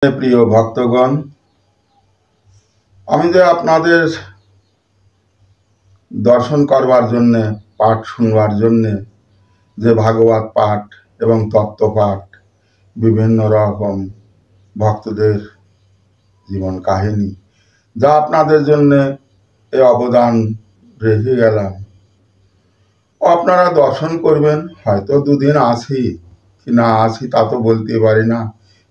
প্রিয় ভক্তগণ, আমি যে আপনাদের দর্শন করবার জন্য, পাঠ শুনবার জন্য যে ভাগবত পাঠ এবং তত্ত্ব পাঠ, বিভিন্ন রকম ভক্তদের জীবন কাহিনী, যা আপনাদের জন্য এই অবদান রেখে গেলাম, আপনারা দর্শন করবেন। হয়তো দুদিন আসি কি না আসি তা তো বলতে পারি না,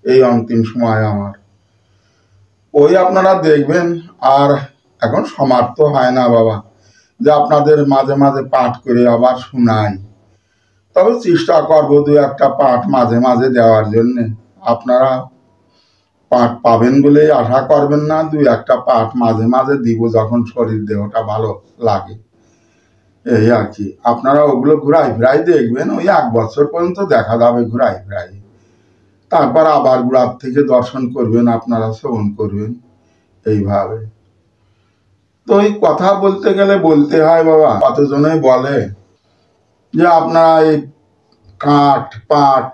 এই অন্তিম সময় আমার ওই আপনারা দেখবেন। আর এখন সমাপ্ত হয় না বাবা যে আপনাদের মাঝে মাঝে পাঠ করে আবার শোনাই, তবে চেষ্টা করবো দু একটা পাঠ মাঝে মাঝে দেওয়ার জন্য। আপনারা পাঠ পাবেন বলে আশা করবেন না, দু একটা পাঠ মাঝে মাঝে দিব যখন শরীর দেহটা ভালো লাগে, এই আর কি। আপনারা ওগুলো ঘুরাই ফিরাই দেখবেন, ওই 1 বছর পর্যন্ত দেখা যাবে ঘুরাই ফিরাই, তারপর আবার গোড়ার থেকে দর্শন করবেন, আপনারা শ্রবণ করবেন এইভাবে। তো এই কথা বলতে গেলে বলতে হয় বাবা, কতজনে বলে যে আপনারা এই কাঠ পাট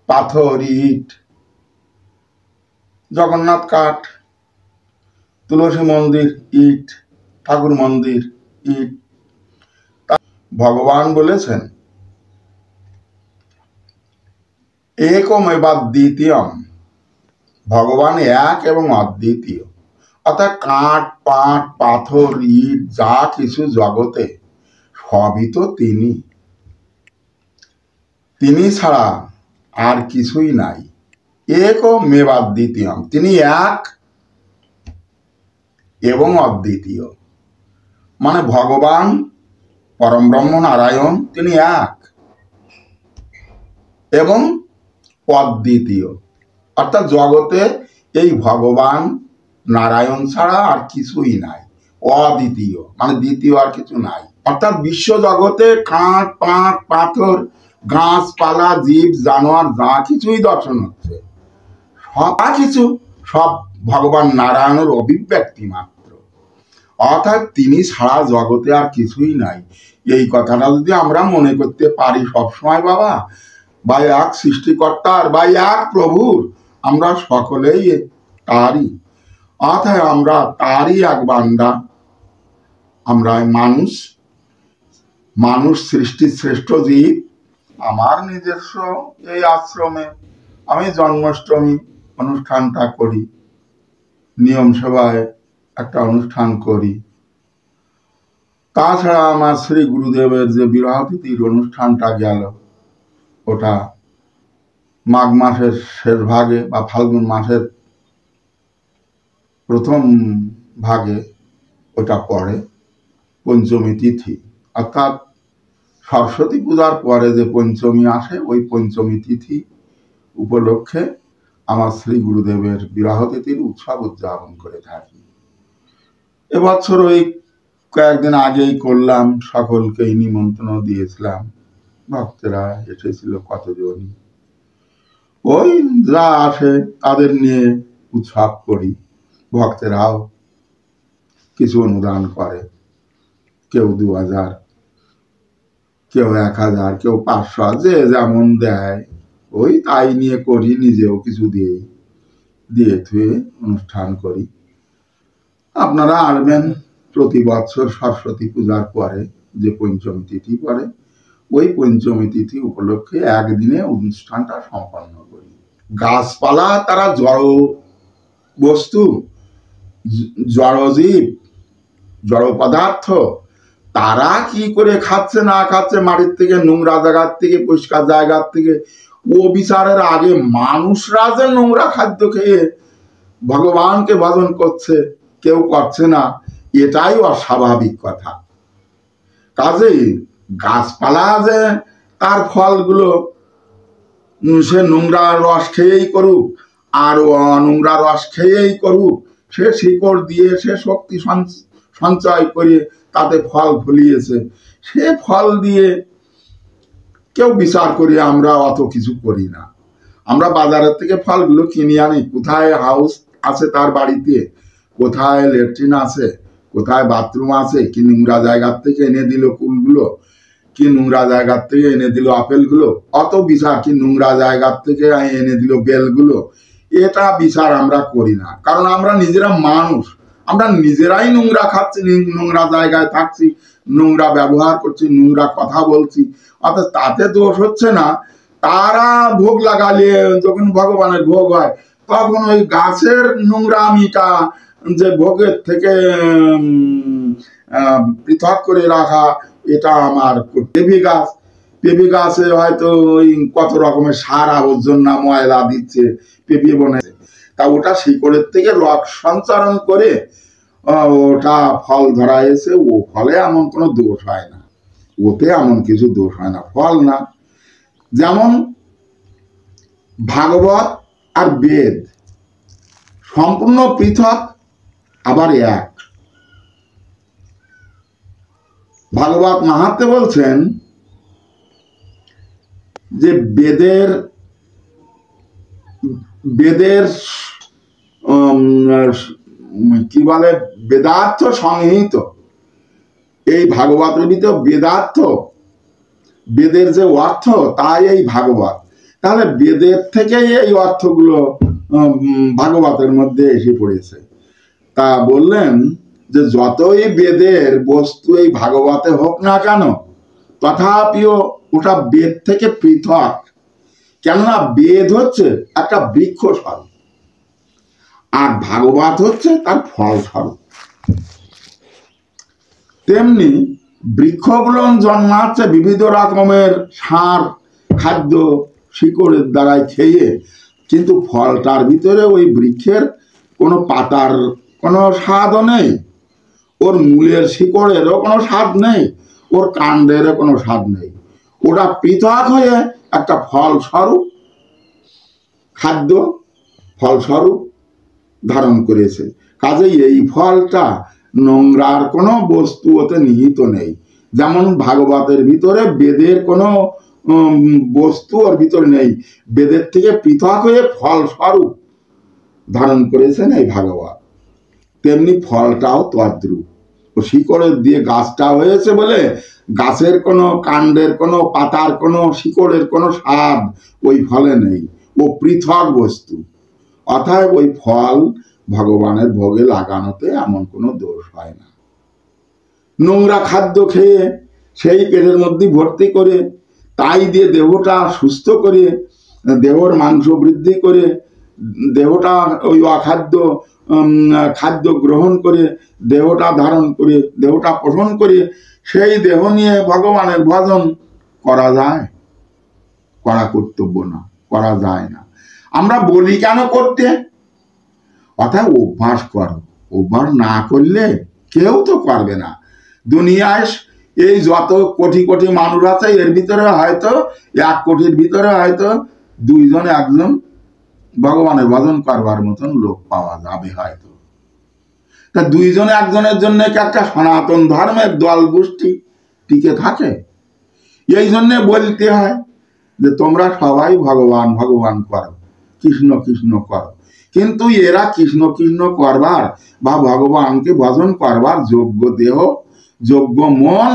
পাথর ইট, জগন্নাথ কাঠ, তুলসী মন্দির ইট, ঠাকুর মন্দির ইট। ভগবান বলেছেন একমেবাদ্বিতীয়ম, ভগবান এক এবং অদ্বিতীয়। অর্থাৎ কাঠ পাট পাথর ইট যা কিছু জগতে সবই তো তিনি ছাড়া আর কিছুই নাই। একমেবাদ্বিতীয়ম, তিনি এক এবং অদ্বিতীয়, মানে ভগবান পরম ব্রহ্ম নারায়ণ তিনি এক এবং অদ্বিতীয়। অর্থাৎ জগতে এই ভগবান নারায়ণ ছাড়া আর কিছুই নাই। অদ্বিতীয় মানে দ্বিতীয় আর কিছু নাই। অর্থাৎ বিশ্ব জগতে কাঠ পাট পাথর গাছপালা জীব জানোয়ার যা কিছুই দর্শন হচ্ছে, কিছু সব ভগবান নারায়ণের অভিব্যক্তি মাত্র। অর্থাৎ তিনি ছাড়া জগতে আর কিছুই নাই। এই কথাটা যদি আমরা মনে করতে পারি সবসময় বাবা, বা এক সৃষ্টিকর্তার বা এক প্রভুর, আমরা সকলেই তারই, অর্থাৎ আমরা তারই এক বান্দা। আমরা মানুষ সৃষ্টির শ্রেষ্ঠ জীব। আমার নিজস্ব এই আশ্রমে আমি জন্মাষ্টমী অনুষ্ঠানটা করি, নিয়ম সভায় একটা অনুষ্ঠান করি। তাছাড়া আমার শ্রী গুরুদেবের যে বিবাহ তিথির অনুষ্ঠানটা গেল, ওটা মাঘ মাসের শেষ ভাগে বা ফাল্গুন মাসের প্রথম ভাগে ওটা পড়ে, পঞ্চমী তিথি। অর্থাৎ সরস্বতী পূজার পরে যে পঞ্চমী আসে, ওই পঞ্চমী তিথি উপলক্ষে আমার শ্রী গুরুদেবের বিবাহ তিথির উৎসব উদযাপন করে থাকি। এবছর ওই কয়েকদিন আগেই করলাম, সকলকেই নিমন্ত্রণ দিয়েছিলাম, ভক্তেরা এসেছিল কতজনই। ওই যা আসে তাদের নিয়ে উৎসব করি। ভক্তেরাও কিছু অনুদান করে, কেউ 2000, কেউ 1000, কেউ 500, যে যেমন দেয় ওই তাই নিয়ে করি। নিজেও কিছু দিয়ে থুয়ে অনুষ্ঠান করি। আপনারা আসবেন প্রতি বছর সরস্বতী পূজার পরে যে পঞ্চমী তিথি পড়ে, ওই পঞ্চমী তিথি উপলক্ষে একদিনে অনুষ্ঠানটা সম্পন্ন করি। গাছপালা তারা জড় বস্তু, জড়জীব, জড় পদার্থ, তারা কি করে খাচ্ছে না খাচ্ছে, মাটির থেকে নোংরা জায়গার থেকে পরিষ্কার জায়গার থেকে, ও বিচারের আগে মানুষরা যে নোংরা খাদ্য খেয়ে ভগবানকে ভজন করছে, কেউ করছে না, এটাই অস্বাভাবিক কথা। কাজেই গাছপালা যে তার ফলগুলো সে নোংরা রস খেয়েই করুক আর নোংরা রস খেয়েই করুক, সে শিকড় দিয়ে সে শক্তি সঞ্চয় করে তাতে ফল ফলিয়েছে, সে ফল দিয়ে কেউ বিচার করি আমরা অত কিছু করি না। আমরা বাজারের থেকে ফলগুলো কিনে আনি, কোথায় হাউস আছে তার বাড়িতে, কোথায় ল্যাট্রিন আছে, কোথায় বাথরুম আছে, কি নোংরা জায়গার থেকে এনে দিল কুলগুলো, কি নোংরা জায়গার থেকে এনে দিল আপেলগুলো, অত বিচার, কি নোংরা জায়গার থেকে এনে দিল বেলগুলো, এটা বিচার আমরা করি না, কারণ আমরা নিজেরা মানুষ, আমরা নিজেরাই নোংরা খাচ্ছি, নোংরা জায়গায় থাকছি, নোংরা ব্যবহার করছি, নোংরা কথা বলছি, অর্থাৎ তাতে দোষ হচ্ছে না। তারা ভোগ লাগালে যখন ভগবানের ভোগ হয় তখন ওই গাছের নোংরামিটা যে ভোগের থেকে পৃথক করে রাখা, এটা আমার পেঁপে গাছে হয়তো ওই কত রকমের সার আবর্জনা ময়লা দিচ্ছে, পেঁপে বনে, তা ওটা শিকড়ের থেকে রস সঞ্চারণ করে ওটা ফল ধরা এসে, ও ফলে এমন কোনো দোষ হয় না, ওতে এমন কিছু দোষ হয় না, ফল না। যেমন ভাগবত আর বেদ সম্পূর্ণ পৃথক আবার এক। ভাগবত মাহাত্ম্যে বলছেন যে বেদের কি বলে বেদার্থ সংহিত, এই ভাগবতের ভিতর বেদার্থ, বেদের যে অর্থ তাই এই ভাগবত, তাহলে বেদের থেকেই এই অর্থগুলো ভাগবতের মধ্যে এসে পড়েছে। তা বললেন যে যতই বেদের বস্তু এই ভাগবতে হোক না কেন, তথাপিও ওটা বেদ থেকে পৃথক, কেননা বেদ হচ্ছে একটা বৃক্ষ স্বরূপ আর ভাগবত হচ্ছে তার ফল স্বরূপ। তেমনি বৃক্ষগুলো জন্মাচ্ছে বিবিধ রকমের সার খাদ্য শিকড়ের দ্বারাই খেয়ে, কিন্তু ফলটার ভিতরে ওই বৃক্ষের কোনো পাতার কোনো স্বাদও নেই, ওর মূলের শিকড়েরও কোনো স্বাদ নেই, ওর কাণ্ডেরও কোনো স্বাদ নেই, ওটা পৃথক হয়ে একটা ফলস্বরূপ খাদ্য ফলস্বরূপ ধারণ করেছে। কাজেই এই ফলটা নোংরার কোনো বস্তু ওতে নিহিত নেই। যেমন ভাগবতের ভিতরে বেদের কোনো বস্তু ওর ভিতরে নেই, বেদের থেকে পৃথক হয়ে ফলস্বরূপ ধারণ করেছেন এই ভাগবত। তেমনি ফলটাও তদ্রূপ, ও শিকড়ের দিয়ে গাছটা হয়েছে বলে গাছের কোনো কাণ্ডের কোনো পাতার কোনো শিকড়ের কোনো স্বাদ ওই ফলে নেই, ও পৃথক বস্তু। অতএব ওই ফল ভগবানের ভোগে লাগানোতে এমন কোনো দোষ হয় না। নোংরা খাদ্য খেয়ে সেই পেটের মধ্যে ভর্তি করে, তাই দিয়ে দেহটা সুস্থ করে, দেহর মাংস বৃদ্ধি করে, দেহটা ওই অখাদ্য খাদ্য গ্রহণ করে দেহটা ধারণ করে, দেহটা পোষণ করে, সেই দেহ নিয়ে ভগবানের ভজন করা যায়? করা কর্তব্য না, করা যায় না। আমরা বলি কেন করতে? অর্থাৎ অভ্যাস করো, অভ্যাস না করলে কেউ তো করবে না। দুনিয়ায় এই যত কোটি কোটি মানুষ আছে, এর ভিতরে হয়তো 1 কোটির ভিতরে হয়তো 2 জন 1 জন ভগবানের ভজন করবার মতন লোক পাওয়া যাবে হয়তো। তা 2 জন 1 জনের জন্য কি একটা সনাতন ধর্মের দল গোষ্ঠী টিকে থাকে? এই জন্য বলতে হয় যে তোমরা সবাই ভগবান ভগবান করো, কৃষ্ণ কৃষ্ণ করো, কিন্তু এরা কৃষ্ণ কৃষ্ণ করবার বা ভগবানকে ভজন করবার যোগ্য দেহ যোগ্য মন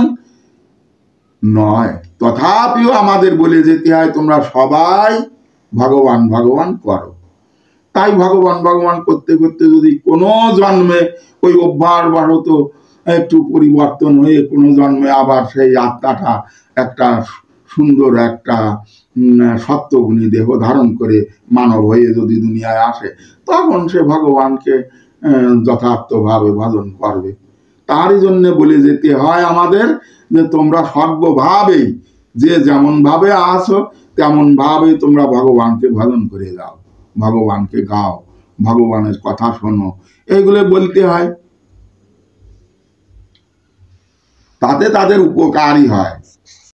নয়। তথাপিও আমাদের বলে যেতে হয় তোমরা সবাই ভগবান ভগবান করো। তাই ভগবান ভগবান করতে করতে যদি কোনো জন্মে ওই অভ্যাস বশত একটু পরিবর্তন হয়ে কোনো জন্মে আবার সেই আত্মাটা একটা সুন্দর একটা সত্যগুণী দেহ ধারণ করে মানব হয়ে যদি দুনিয়ায় আসে, তখন সে ভগবানকে যথার্থভাবে ভজন করবে। তারই জন্য বলে যেতে হয় আমাদের যে তোমরা সর্বভাবেই যে যেমন ভাবে আসো তেমন ভাবে তোমরা ভগবানকে ভজন করে যাও, ভগবানকে গাও, ভগবানের কথা শোনো, এগুলো বলতে হয়। তাতে তাদের উপকারই হয়।